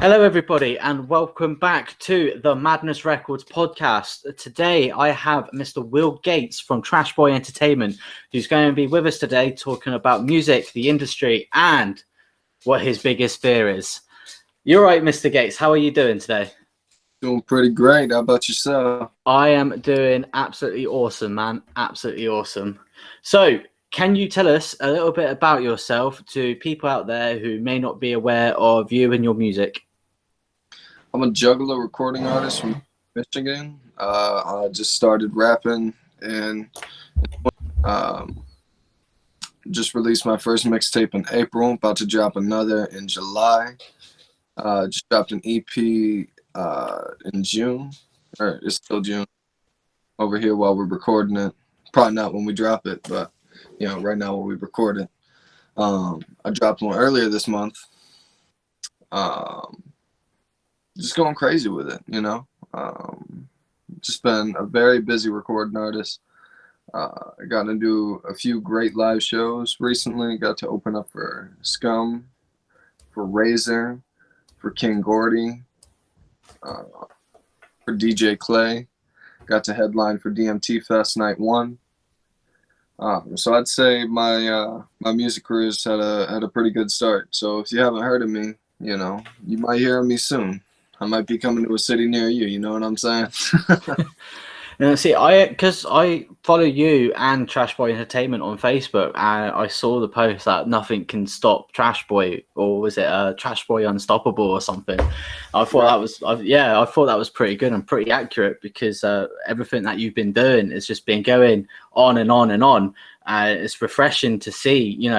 Hello, everybody, and welcome back to the Madness Records podcast. Today, I have Mr. Will Gates from Trash Boy Entertainment, who's going to be with us today talking about music, the industry, and what his biggest fear is. You're right, Mr. Gates. How are you doing today? Doing pretty great. How about yourself? I am doing absolutely awesome, man. Absolutely awesome. So, can you tell us a little bit about yourself to people out there who may not be aware of you and your music? I'm a juggler recording artist from Michigan. I just started rapping and just released my first mixtape in April. About to drop another in July. Just dropped an EP in June, or it's still June over here while we're recording it. Probably not when we drop it, but right now while we record it. I dropped one earlier this month. Just going crazy with it, just been a very busy recording artist. I got to do a few great live shows recently. Got to open up for Scum, for Razor, for King Gordy, for DJ Clay. Got to headline for DMT Fest Night 1. So I'd say my music career's had a pretty good start. So if you haven't heard of me, you might hear of me soon. I might be coming to a city near you. You know what I'm saying? See, because I follow you and Trash Boy Entertainment on Facebook, and I saw the post that nothing can stop Trash Boy, or was it Trash Boy Unstoppable or something? I thought I thought that was pretty good and pretty accurate, because everything that you've been doing has just been going on and on and on. It's refreshing to see,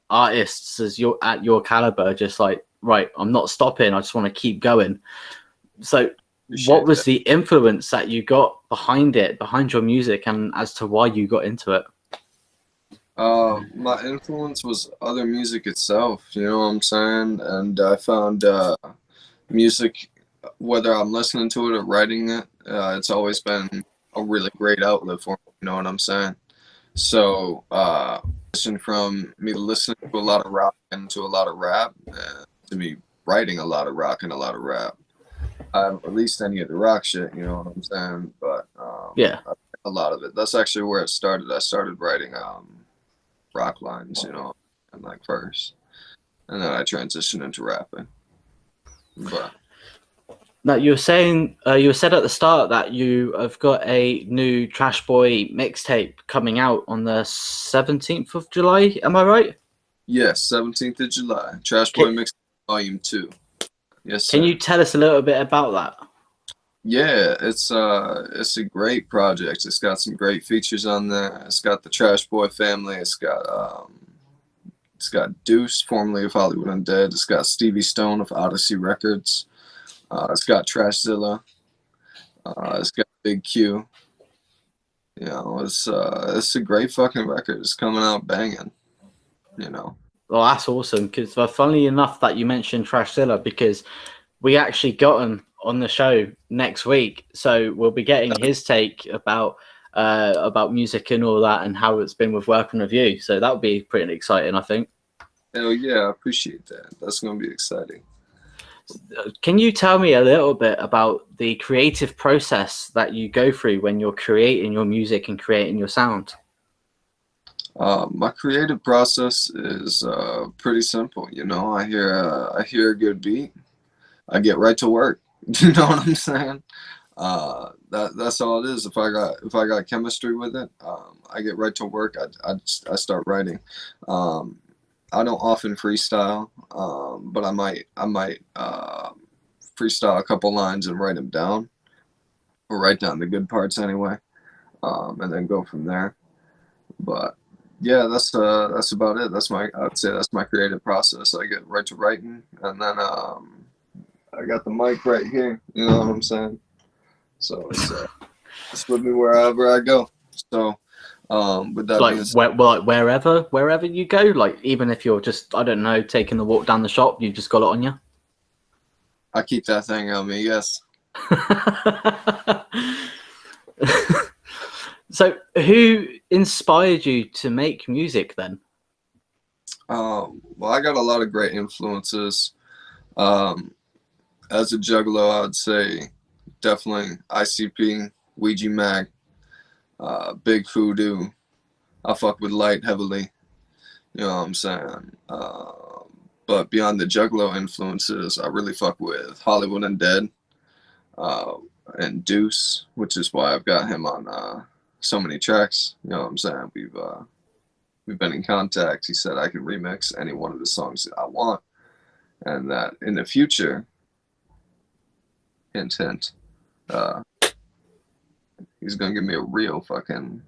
artists at your caliber, just like, right, I'm not stopping. I just want to keep going. So what was the influence that you got behind your music, and as to why you got into it? My influence was other music itself, you know what I'm saying? And I found music, whether I'm listening to it or writing it, it's always been a really great outlet for me, you know what I'm saying? So, from me listening to a lot of rock and to a lot of rap, to me writing a lot of rock and a lot of rap. I haven't released any of the rock shit, you know what I'm saying? But Yeah, a lot of it. That's actually where it started. I started writing rock lines, and like verse, and then I transitioned into rapping. But now you said at the start that you have got a new Trash Boy mixtape coming out on the 17th of July. Am I right? yes, 17th of July, Trash Boy Mix Volume 2. Yes, sir. Can you tell us a little bit about that? Yeah, it's a great project. It's got some great features on there. It's got the Trash Boy family. It's got Deuce, formerly of Hollywood Undead. It's got Stevie Stone of Odyssey Records. It's got Trashzilla. It's got Big Q. It's a great fucking record. It's coming out banging. Well, that's awesome, because funnily enough that you mentioned Trashzilla, because we actually got him on the show next week, so we'll be getting his take about music and all that, and how it's been with working with you. So that would be pretty exciting, I think. Hell yeah, I appreciate that. That's gonna be exciting. Can you tell me a little bit about the creative process that you go through when you're creating your music and creating your sound? My creative process is pretty simple. I hear a good beat, I get right to work. You know what I'm saying? That's all it is. If I got chemistry with it, I get right to work. I start writing. I don't often freestyle, but I might freestyle a couple lines and write them down, or write down the good parts anyway, and then go from there. But yeah, that's about it. I would say that's my creative process. I get right to writing, and then I got the mic right here. You know what I'm saying? So it's with me wherever I go. So with that being said, wherever you go, like even if you're just, I don't know, taking the walk down the shop, you just got it on you. I keep that thing on me. Yes. So, who inspired you to make music then? Well, I got a lot of great influences. As a juggalo, I would say definitely ICP, Ouija Mag, Big Voodoo. I fuck with Light heavily. You know what I'm saying? But beyond the juggalo influences, I really fuck with Hollywood Undead uh, and Deuce, which is why I've got him on so many tracks. You know what I'm saying? We've been in contact. He said I can remix any one of the songs that I want, and that in the future, hint hint, uh, he's gonna give me a real fucking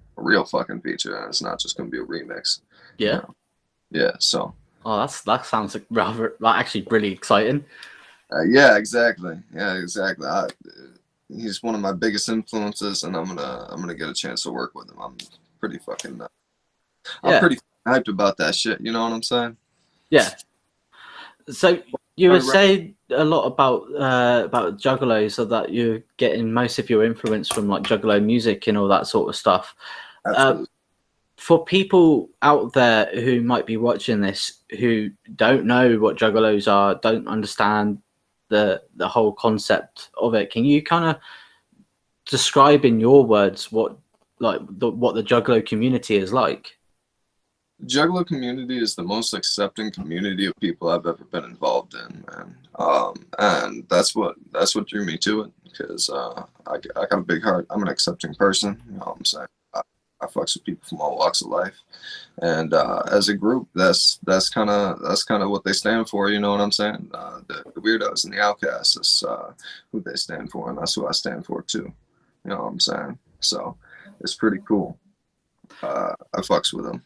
feature, and it's not just gonna be a remix. You Yeah. know? Yeah. So. Oh, that sounds like rather like actually really exciting. Yeah, exactly. Yeah, exactly. He's one of my biggest influences, and I'm gonna get a chance to work with him. Pretty fucking. I'm Yeah. pretty hyped about that shit. You know what I'm saying? Yeah. So you were Right, right. saying a lot about Juggalo, so that you're getting most of your influence from like Juggalo music and all that sort of stuff. Uh, Absolutely. for people out there who might be watching this who don't know what Juggalos are, don't understand the whole concept of it, can you kind of describe in your words what what the Juggalo community is like? Juggalo community is the most accepting community of people I've ever been involved in, man. And that's what drew me to it because I got a big heart. I'm an accepting person. You know what I'm saying? I fucks with people from all walks of life, and as a group, that's kind of what they stand for. You know what I'm saying? The weirdos and the outcasts is who they stand for, and that's who I stand for too. You know what I'm saying? So it's pretty cool. I fucks with them.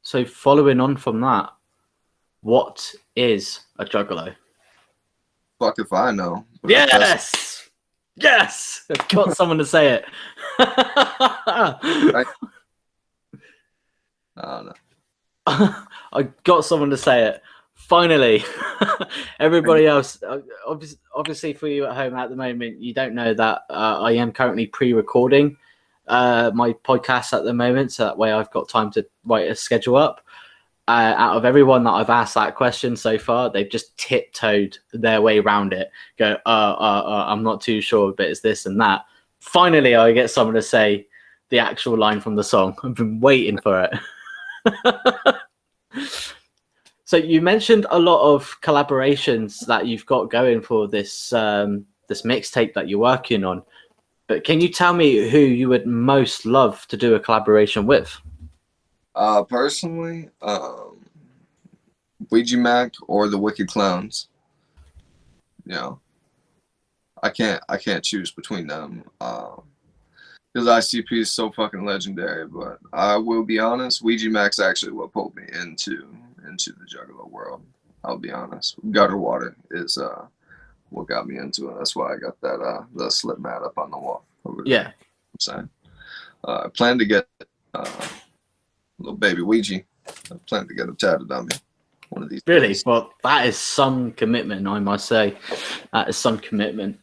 So following on from that, what is a Juggalo? Fuck if I know. But Yes, yes, I've got someone to say it. I don't know. I got someone to say it. Finally, everybody else, obviously for you at home at the moment, you don't know that I am currently pre-recording my podcast at the moment, so that way I've got time to write a schedule up. Out of everyone that I've asked that question so far, they've just tiptoed their way around it. Go, I'm not too sure, but it's this and that. Finally, I get someone to say the actual line from the song. I've been waiting for it. So you mentioned a lot of collaborations that you've got going for this this mixtape that you're working on. But can you tell me who you would most love to do a collaboration with? Personally, Ouija Mac or the Wicked Clowns. You know, I can't choose between them. Because ICP is so fucking legendary. But I will be honest, Ouija Mac's actually what pulled me into the Juggalo world. I'll be honest. Gutter Water is what got me into it. That's why I got that the slip mat up on the wall over there. Yeah. I'm saying. I plan to get little baby Ouija. I plan to get him tatted on me one of these Really? days. Well, that is some commitment, I must say. That is some commitment.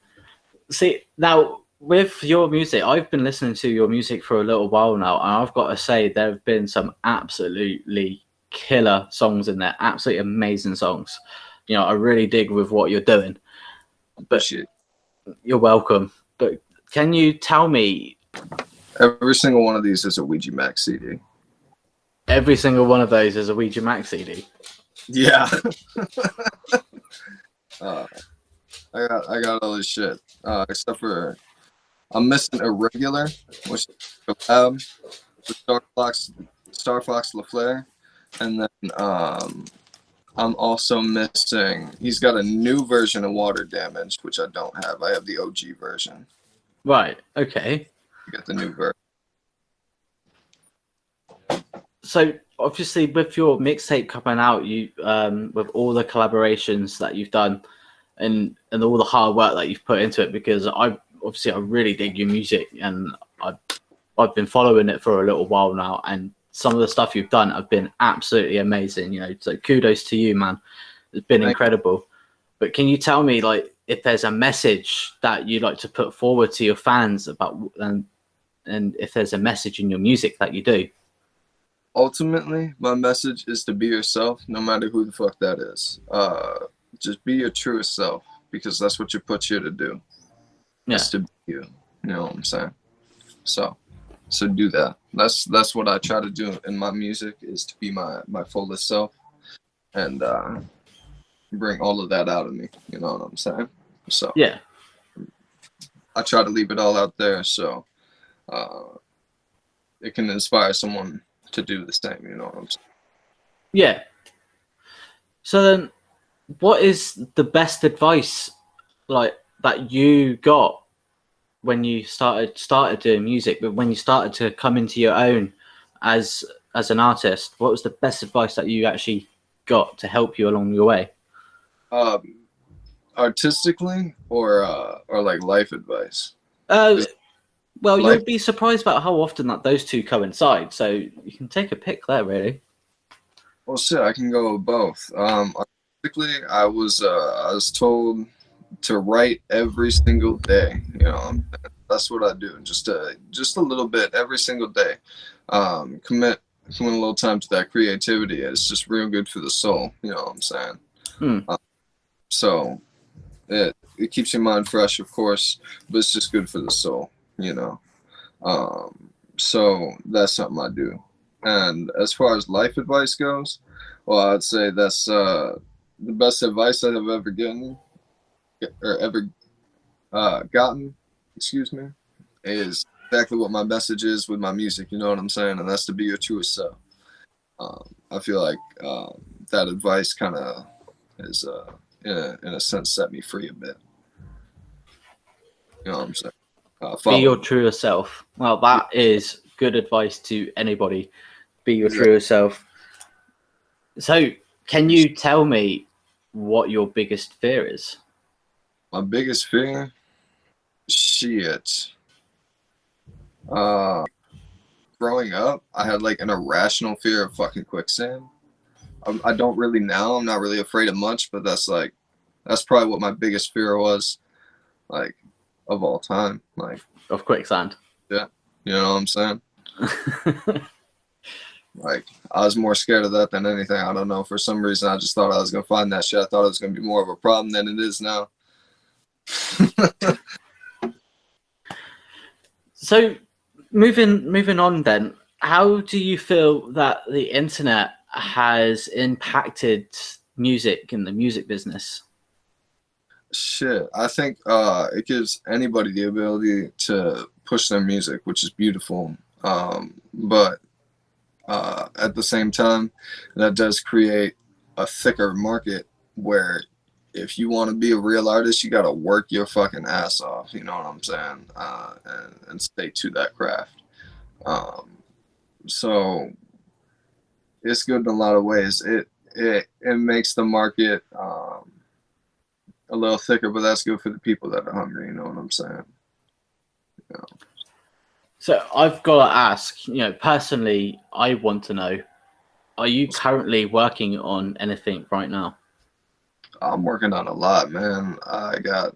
See, now with your music, I've been listening to your music for a little while now, and I've got to say there have been some absolutely killer songs in there, absolutely amazing songs. You know, I really dig with what you're doing. But Shit. you're welcome. But can you tell me Every single one of these is a Ouija Mac CD. every single one of those is a Ouija Max CD? Yeah. I got all this shit. Except for I'm missing Irregular, which is a collab with Star Fox LaFleur. And then I'm also missing he's got a new version of Water Damage, which I don't have. I have the OG version. Right. Okay. You get the new version. So obviously with your mixtape coming out, you with all the collaborations that you've done and all the hard work that you've put into it, because I really dig your music, and I've been following it for a little while now, and some of the stuff you've done have been absolutely amazing. You know, so kudos to you, man. It's been incredible. But can you tell me, like, if there's a message that you'd like to put forward to your fans about, and if there's a message in your music that you do? Ultimately, my message is to be yourself, no matter who the fuck that is. Just be your truest self. because that's what you're put here to do. Yeah. Is to be you. You know what I'm saying? So do that. That's what I try to do in my music, is to be my fullest self, and bring all of that out of me. You know what I'm saying? So Yeah. I try to leave it all out there, so it can inspire someone to do the same. You know what I'm saying? Yeah. So then, what is the best advice like that you got when you started doing music, but when you started to come into your own as an artist? What was the best advice that you actually got to help you along your way? Artistically, or like life advice. Uh, 'Cause well, life, you'll be surprised about how often that those two coincide. So you can take a pick there, really. well, shit, I can go with both. Artistically, I was told to write every single day. You know, that's what I do. Just a little bit every single day. Commit a little time to that creativity. It's just real good for the soul. You know what I'm saying? Hmm. So it keeps your mind fresh, of course, but it's just good for the soul. You know. So that's something I do. And as far as life advice goes, well, I'd say that's the best advice I have ever gotten, or ever gotten, excuse me, is exactly what my message is with my music. You know what I'm saying? And that's to be your truest self. I feel like that advice kind of is, in a sense, set me free a bit. You know what I'm saying? Be your Follow. truest self. Well, that is good advice to anybody. Be your Exactly. truest self. So, can you tell me what your biggest fear is? My biggest fear, shit. Uh, Growing up, I had like an irrational fear of fucking quicksand. I don't really now. I'm not really afraid of much, but that's probably what my biggest fear was, like, of all time. Like, Of quicksand. yeah, you know what I'm saying? Like, I was more scared of that than anything. I don't know. For some reason, I just thought I was gonna find that shit. I thought it was gonna be more of a problem than it is now. So, moving on then, how do you feel that the internet has impacted music and the music business? Shit, I think it gives anybody the ability to push their music, which is beautiful. But at the same time, that does create a thicker market where if you want to be a real artist, you got to work your fucking ass off. You know what I'm saying? And stay to that craft. Um, so it's good in a lot of ways. It makes the market a little thicker, but that's good for the people that are hungry. You know what I'm saying? You know. So, I've got to ask, personally, I want to know, are you currently working on anything right now? I'm working on a lot, man. I got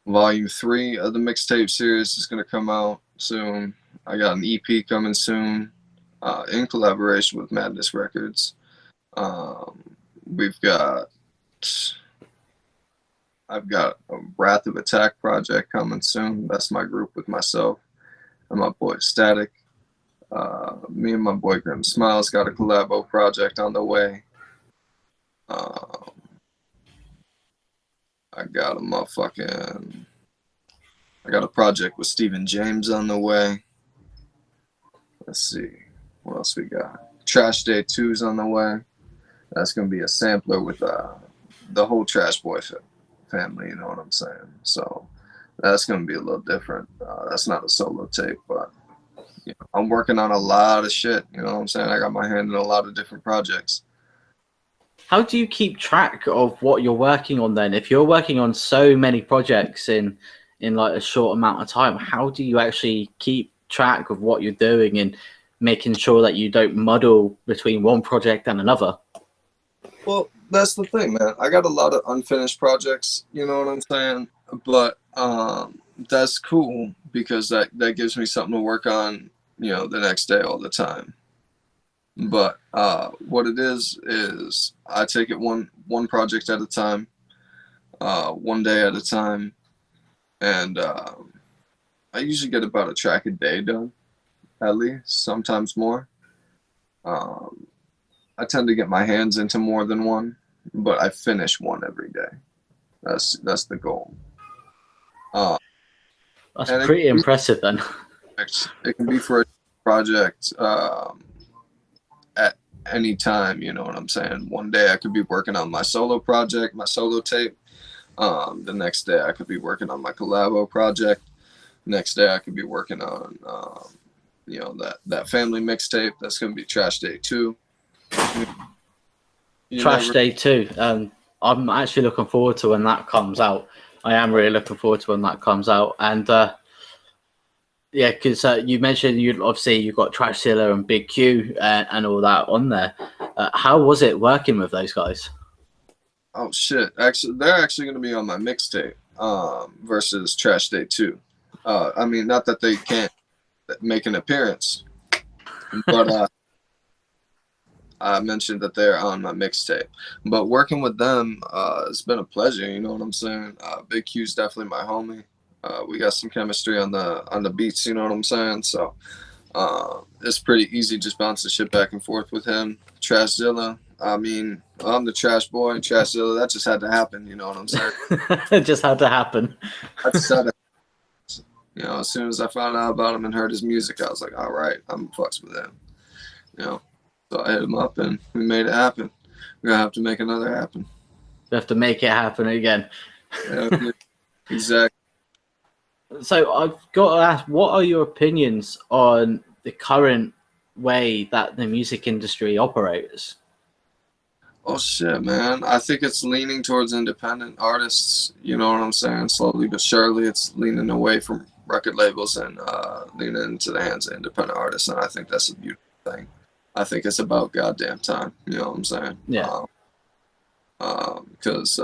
volume 3 of the mixtape series is gonna come out soon. I got an EP coming soon, in collaboration with Madness Records. We've got I've got a Wrath of Attack project coming soon. That's my group with myself and my boy Static. Me and my boy Grim Smiles got a collabo project on the way. Um, I got a motherfucking I got a project with Stephen James on the way. Let's see. What else we got? Trash Day 2's on the way. That's going to be a sampler with the whole Trash Boy family, you know what I'm saying? So that's going to be a little different. That's not a solo tape, but I'm working on a lot of shit, you know what I'm saying? I got my hand in a lot of different projects. How do you keep track of what you're working on then? If you're working on so many projects in like a short amount of time, how do you actually keep track of what you're doing and making sure that you don't muddle between one project and another? Well, that's the thing, man. I got a lot of unfinished projects, you know what I'm saying? But that's cool because that gives me something to work on, the next day all the time. But what it is I take it one project at a time. one day at a time, and I usually get about a track a day done, at least, sometimes more. Um, I tend to get my hands into more than one, but I finish one every day. That's the goal. Uh, That's and pretty impressive then. it can be for a project at any time. You know what I'm saying? One day I could be working on my solo project, my solo tape. The next day I could be working on my collabo project. Next day I could be working on that family mixtape. That's gonna be Trash Day 2. You Trash never. Day 2. I'm actually looking forward to when that comes out. I am really looking forward to when that comes out. And yeah, because you mentioned you've got Trashzilla and Big Q and all that on there. How was it working with those guys? Oh shit! Actually, they're actually gonna be on my mixtape. Versus Trash Day 2. I mean, not that they can't make an appearance, but I mentioned that they're on my mixtape. But working with them, it's been a pleasure. You know what I'm saying? Big Q's definitely my homie. We got some chemistry on the beats. You know what I'm saying? So it's pretty easy just bouncing shit back and forth with him. Trashzilla. I mean, I'm the trash boy, and Trashzilla. That just had to happen. You know what I'm saying? It just had to happen. I just had to. You know, as soon as I found out about him and heard his music, I was like, all right, I'm fucks with him. You know, so I hit him up and we made it happen. We're gonna have to make another happen. We have to make it happen again. Yeah, exactly. So I've got to ask, what are your opinions on the current way that the music industry operates? Oh shit, man. I think it's leaning towards independent artists. You know what I'm saying? Slowly but surely, it's leaning away from record labels and leaning into the hands of independent artists. And I think that's a beautiful thing. I think it's about goddamn time. You know what I'm saying? Yeah. Because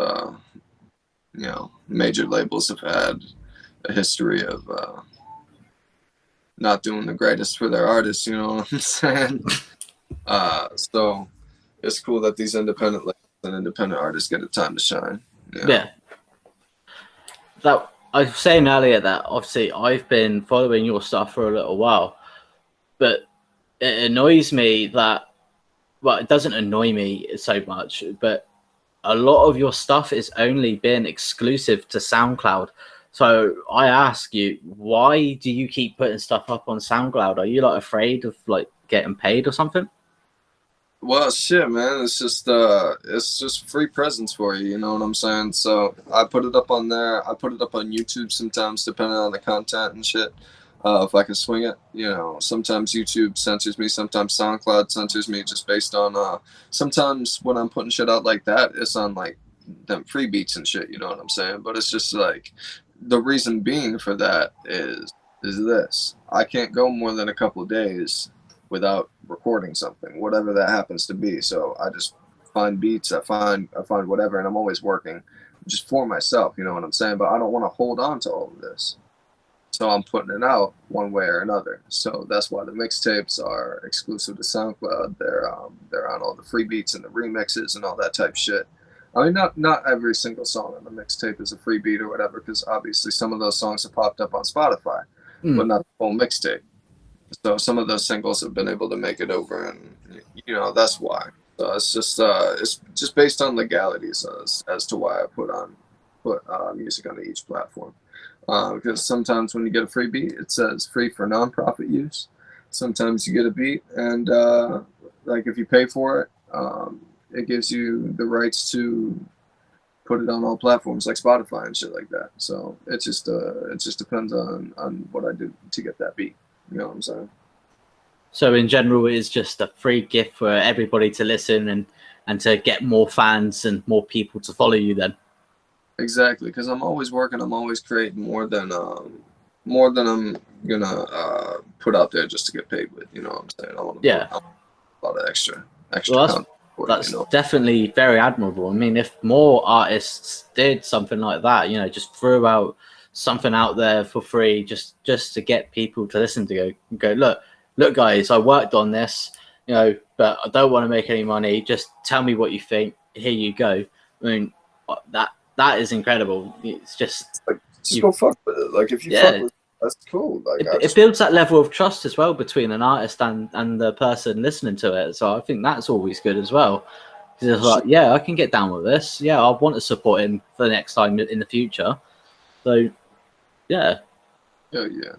major labels have had a history of not doing the greatest for their artists. You know what I'm saying? So it's cool that these independent labels and independent artists get a time to shine. Yeah. That I was saying earlier that obviously I've been following your stuff for a little while, but it annoys me that, well, it doesn't annoy me so much, but a lot of your stuff is only been exclusive to SoundCloud. So I ask you, why do you keep putting stuff up on SoundCloud? Are you like afraid of like getting paid or something? Well, shit, man. It's just free presents for you. You know what I'm saying? So I put it up on there. I put it up on YouTube sometimes, depending on the content and shit. If I can swing it, sometimes YouTube censors me, sometimes SoundCloud censors me, just based on. Sometimes when I'm putting shit out like that, it's on like them free beats and shit. You know what I'm saying? But it's just like the reason being for that is this: I can't go more than a couple of days without recording something, whatever that happens to be. So I just find beats, I find whatever, and I'm always working just for myself. You know what I'm saying? But I don't want to hold on to all of this, so I'm putting it out one way or another. So that's why the mixtapes are exclusive to SoundCloud. They're on all the free beats and the remixes and all that type shit. I mean, not every single song on the mixtape is a free beat or whatever, because obviously some of those songs have popped up on Spotify, but not the whole mixtape. So some of those singles have been able to make it over, and that's why. So it's just based on legalities as to why I put music on each platform. Because sometimes when you get a free beat, it says free for nonprofit use. Sometimes you get a beat, and like if you pay for it, it gives you the rights to put it on all platforms like Spotify and shit like that. So it just depends on what I do to get that beat. You know what I'm saying? So in general, it is just a free gift for everybody to listen and to get more fans and more people to follow you then. Exactly, because I'm always working. I'm always creating more than I'm gonna put out there just to get paid with. You know what I'm saying? I want to Yeah. put out a lot of extra Well, content. that's definitely very admirable. I mean, if more artists did something like that, just threw out something out there for free, just to get people to listen to go, look, guys, I worked on this, but I don't want to make any money. Just tell me what you think. Here you go. I mean, that is incredible. It's just Like, just you, go fuck with it. Like, if you fuck yeah. with it, that's cool. Like, I It just builds that level of trust as well between an artist and the person listening to it. So I think that's always good as well. Because it's like, shit. yeah, I can get down with this. Yeah, I want to support him for the next time in the future. So yeah. Hell yeah.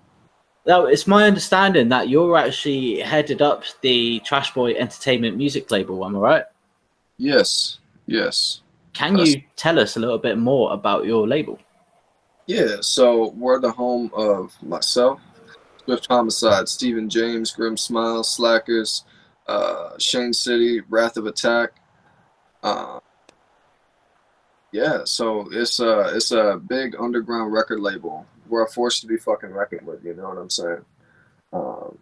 Now, it's my understanding that you're actually headed up the Trash Boy Entertainment music label. Am I right? Yes. Yes. Can That's you tell us a little bit more about your label? Yeah. So we're the home of myself, Swift Homicide, Stephen James, Grim Smile, Slackers, Shane City, Wrath of Attack. Uh, yeah. So it's a big underground record label. We're a force to be fucking reckoned with. You know what I'm saying? Um,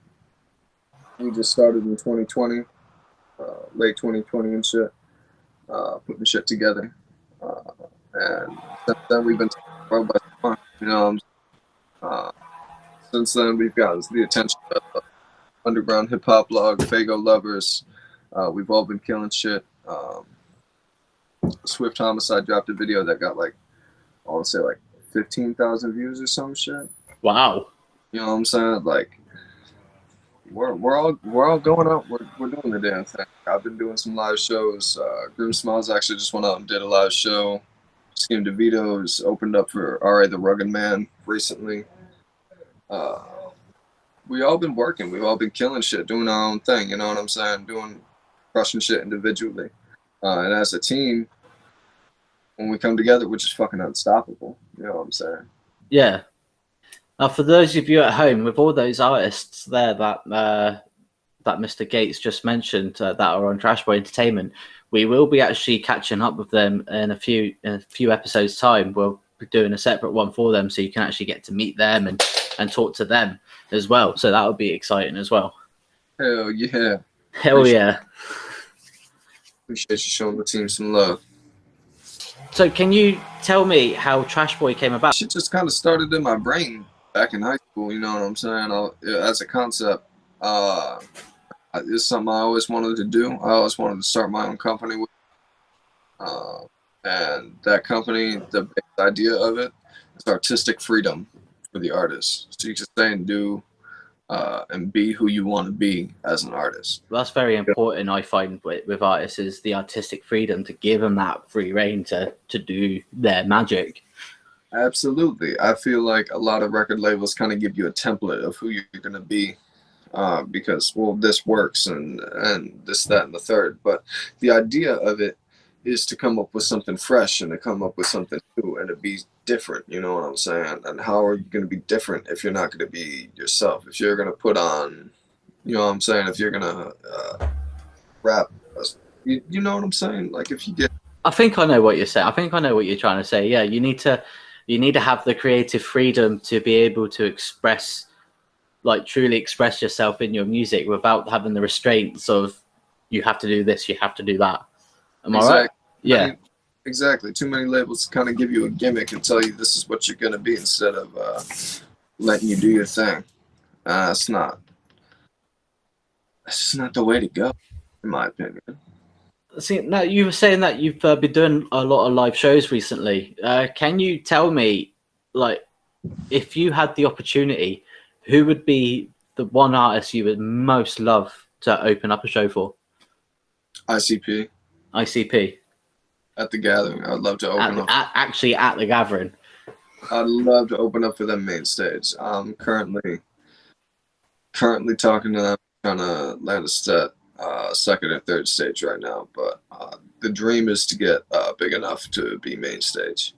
we just started in 2020, late 2020 and shit, putting shit together. Uh, and since then we've been taking by storm. You know, since then we've gotten the attention of underground hip hop blog, Fago lovers. We've all been killing shit. Swift Homicide dropped a video that got like, I want to say like 15,000 views or some shit. Wow. You know what I'm saying? Like, we're all going out. We're doing the damn thing. I've been doing some live shows. Grim Smiles actually just went out and did a live show. Scheme DeVito's opened up for R.A. the Rugged Man recently. Uh, we all been working. We've all been killing shit, doing our own thing. You know what I'm saying? Doing crushing shit individually, and as a team, when we come together, we're just fucking unstoppable. You know what I'm saying? Yeah. Now, for those of you at home, with all those artists there that Mr. Gates just mentioned that are on Trash Boy Entertainment, we will be actually catching up with them in a few episodes time. We'll be doing a separate one for them, so you can actually get to meet them and talk to them as well. So that would be exciting as well. Hell yeah! Hell yeah! Appreciate you showing the team some love. So can you tell me how Trash Boy came about? Shit just kind of started in my brain back in high school. You know what I'm saying? As a concept, it's something I always wanted to do. I always wanted to start my own company with. Uh, and that company, the big idea of it is artistic freedom for the artist. So you can say and do and be who you want to be as an artist. That's very important, I find, with artists, is the artistic freedom to give them that free reign to do their magic. Absolutely. I feel like a lot of record labels kind of give you a template of who you're going to be because, well, this works and this, that, and the third. But the idea of it is to come up with something fresh and to come up with something new and to be different. You know what I'm saying? And how are you going to be different if you're not going to be yourself? If you're going to put on, you know what I'm saying? If you're going to rap, you know what I'm saying? Like if you get. I think I know what you're saying. I think I know what you're trying to say. Yeah, you need to have the creative freedom to be able to express, like truly express yourself in your music without having the restraints of you have to do this, you have to do that. Am I right? Yeah. Exactly. Too many labels kind of give you a gimmick and tell you this is what you're going to be instead of letting you do your thing. It's not. That's just not the way to go, in my opinion. See, now you were saying that you've been doing a lot of live shows recently. Can you tell me, like, if you had the opportunity, who would be the one artist you would most love to open up a show for? ICP. ICP. At the Gathering. I'd love to open up. Actually, at the Gathering. I'd love to open up for them main stage. I'm currently talking to them, trying to land a set, second and third stage right now. But the dream is to get big enough to be main stage.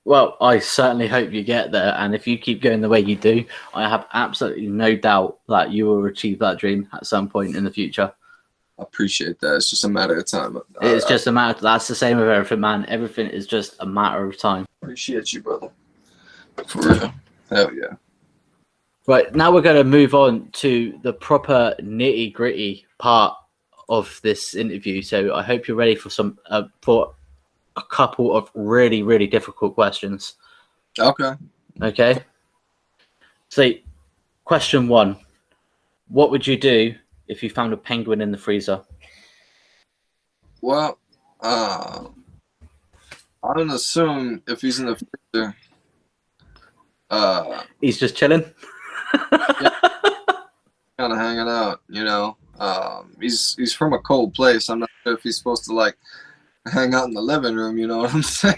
Well, I certainly hope you get there, and if you keep going the way you do, I have absolutely no doubt that you will achieve that dream at some point in the future. I appreciate that. It's just a matter of time. It's just a matter. That's the same with everything, man. Everything is just a matter of time. Appreciate you, brother. For real. Hell yeah. Right, now we're going to move on to the proper nitty gritty part of this interview. So I hope you're ready for for a couple of really, really difficult questions. Okay. Okay. So, question 1: what would you do if you found a penguin in the freezer? Well, I don't assume if he's in the freezer. He's just chilling. Yeah, kind of hanging out. You know, he's from a cold place. I'm not sure if he's supposed to like hang out in the living room. You know what I'm saying?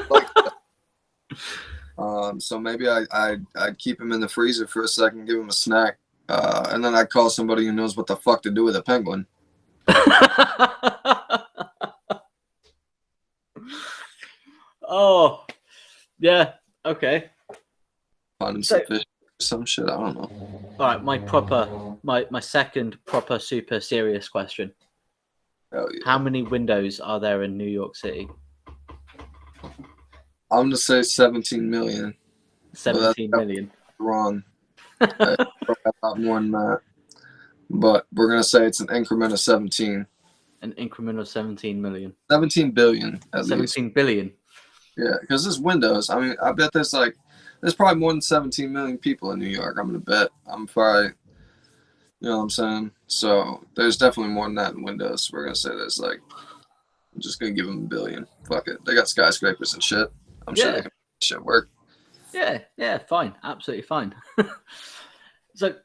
Like, so maybe I'd keep him in the freezer for a second, give him a snack, and then I'd call somebody who knows what the fuck to do with a penguin. Oh, yeah. Okay. Find him So, some fish or some shit. I don't know. all right, my second proper super serious question. Hell How yeah. many windows are there in New York City? I'm gonna say 17 million, but that's 17 million. wrong. It's a lot more than that. But we're gonna say it's an increment of 17. An increment of 17 million. 17 billion at least. 17 billion. Yeah, because there's windows. I mean, I bet there's probably more than 17 million people in New York. I'm gonna bet. I'm probably, you know what I'm saying? So there's definitely more than that in windows. We're gonna say there's like, I'm just gonna give them a billion. Fuck it. They got skyscrapers and shit. I'm sure they Yeah. can make shit work. Yeah, fine. Absolutely fine. So,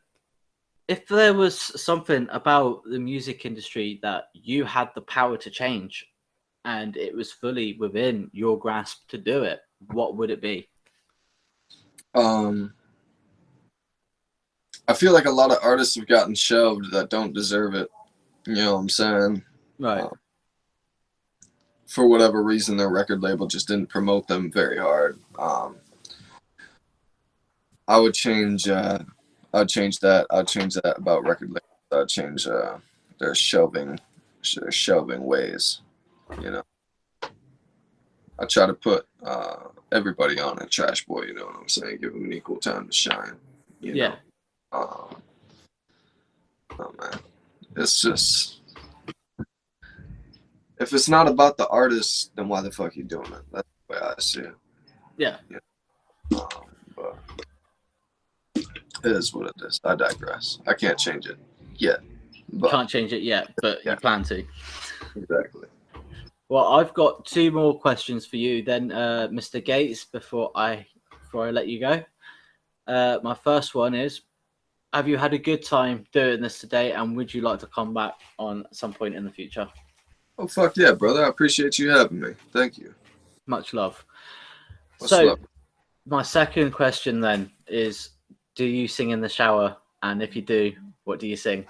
if there was something about the music industry that you had the power to change and it was fully within your grasp to do it, what would it be? Um, I feel like a lot of artists have gotten shelved that don't deserve it. You know what I'm saying? Right. For whatever reason, their record label just didn't promote them very hard. I would change. I'd change that. I'd change that about record labels. I'd change their shelving ways. You know, I try to put everybody on a Trash Boy. You know what I'm saying? Give them an equal time to shine. You Yeah. know. Oh man, it's just if it's not about the artist, then why the fuck you doing it? That's the way I see it. Yeah. But it is what it is. I digress. I can't change it yet. But Can't change it yet, but yeah, you plan to. exactly. Well, I've got two more questions for you then, Mr. Gates, before I let you go. My first one is, have you had a good time doing this today, and would you like to come back on some point in the future? Oh fuck yeah, brother! I appreciate you having me. Thank you. Much love. Much So, love. my second question then is, do you sing in the shower? And if you do, what do you sing?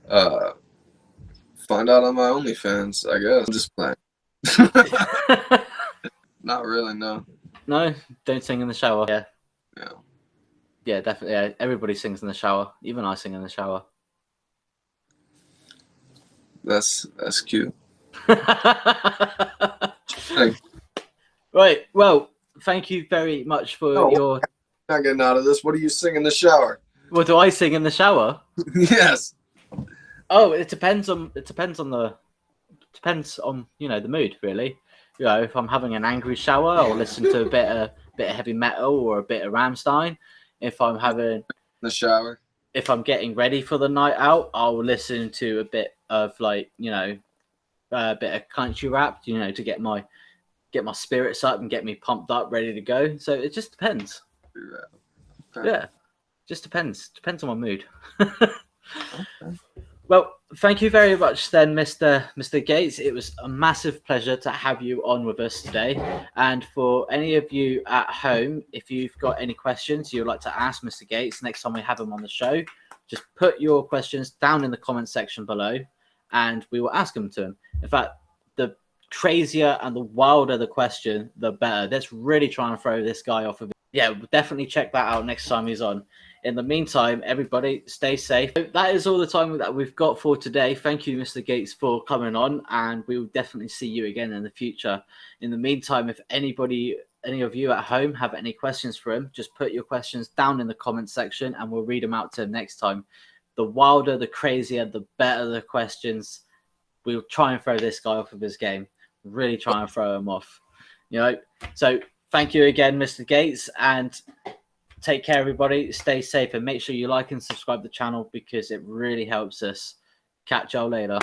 Uh, find out on my OnlyFans, I guess. I'm just playing. Not really, no. No, don't sing in the shower. Yeah. Yeah. Yeah, definitely. Yeah. Everybody sings in the shower. Even I sing in the shower. That's cute. Hey. Right. Well, thank you very much for your. Not getting out of this. What do you sing in the shower? What do I sing in the shower? Yes. Oh, it depends on the the mood really. You know, if I'm having an angry shower, I'll listen to a bit of heavy metal or a bit of Rammstein. If I'm having the shower. If I'm getting ready for the night out, I'll listen to a bit of a bit of country rap, to get my spirits up and get me pumped up, ready to go. So it just depends. Okay. Yeah, just depends on my mood. Okay. Well, thank you very much then, Mr. Gates. It was a massive pleasure to have you on with us today. And for any of you at home, if you've got any questions you'd like to ask Mr. Gates next time we have him on the show, just put your questions down in the comment section below and we will ask them to him. In fact, the crazier and the wilder the question, the better. Let's really try and throw this guy off of it. Yeah, we'll definitely check that out next time he's on. In the meantime, everybody stay safe. That is all the time that we've got for today. Thank you, Mr. Gates, for coming on, and we will definitely see you again in the future. In the meantime, if any of you at home have any questions for him, just put your questions down in the comment section and we'll read them out to him next time. The wilder, the crazier, the better the questions. We'll try and throw this guy off of his game. Really try and throw him off. So thank you again, Mr. Gates, and take care, everybody. Stay safe and make sure you like and subscribe to the channel because it really helps us. Catch y'all later.